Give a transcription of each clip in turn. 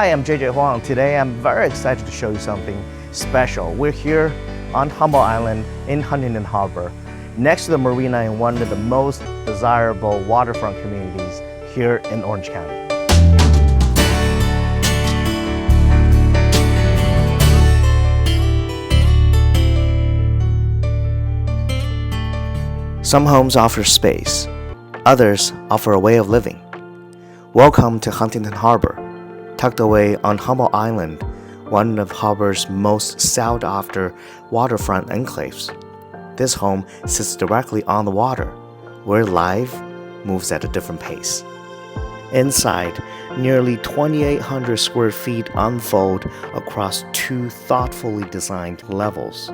Hi, I'm JJ Huang. Today I'm very excited to show you something special. We're here on Humboldt Island in Huntington Harbour, next to the marina in one of the most desirable waterfront communities here in Orange County. Some homes offer space, others offer a way of living. Welcome to Huntington Harbour. Tucked away on Humboldt Island, one of Harbour's most sought-after waterfront enclaves. This home sits directly on the water, where life moves at a different pace. Inside, nearly 2,800 square feet unfold across two thoughtfully designed levels.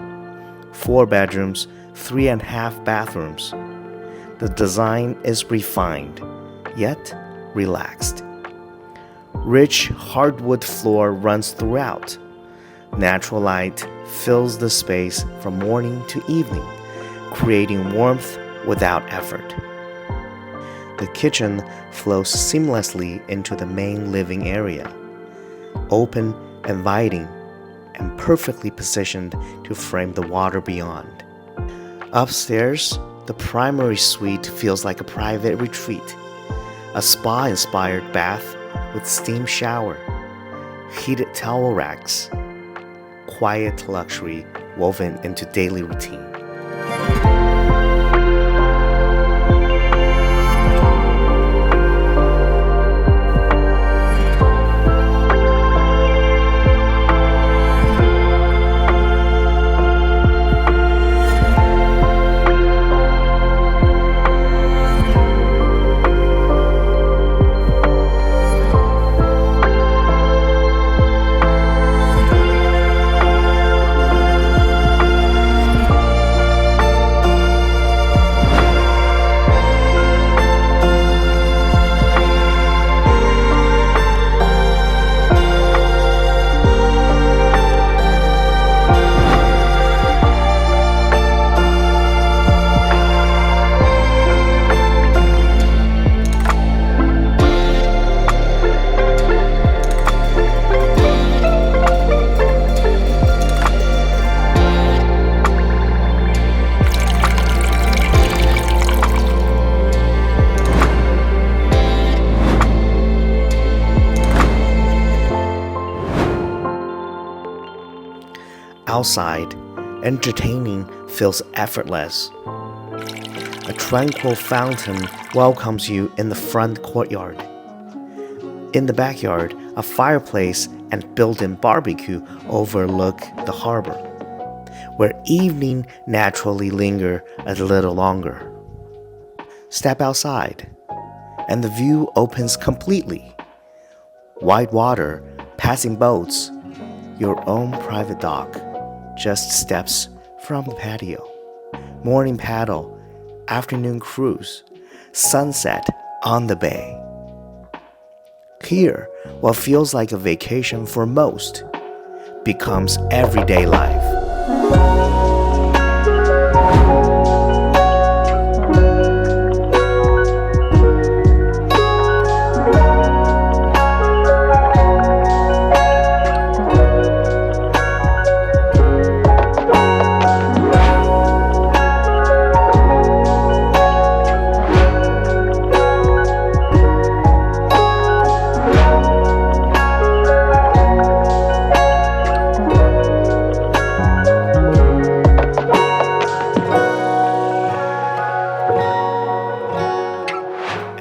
4 bedrooms, 3.5 bathrooms. The design is refined, yet relaxed. Rich hardwood floor runs throughout. Natural light fills the space from morning to evening, creating warmth without effort. The kitchen flows seamlessly into the main living area, open, inviting, and perfectly positioned to frame the water beyond. Upstairs, the primary suite feels like a private retreat, a spa-inspired bath with steam shower, heated towel racks, quiet luxury woven into daily routine. Outside, entertaining feels effortless. A tranquil fountain welcomes you in the front courtyard. In the backyard, a fireplace and built-in barbecue overlook the harbor, where evening naturally linger a little longer. Step outside, and the view opens completely. Wide water, passing boats, your own private dock. Just steps from the patio. Morning paddle, afternoon cruise, sunset on the bay. Here, what feels like a vacation for most becomes everyday life.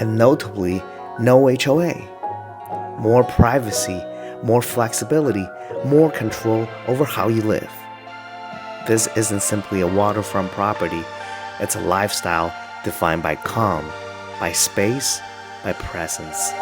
And notably, no HOA. More privacy, more flexibility, more control over how you live. This isn't simply a waterfront property, it's a lifestyle defined by calm, by space, by presence.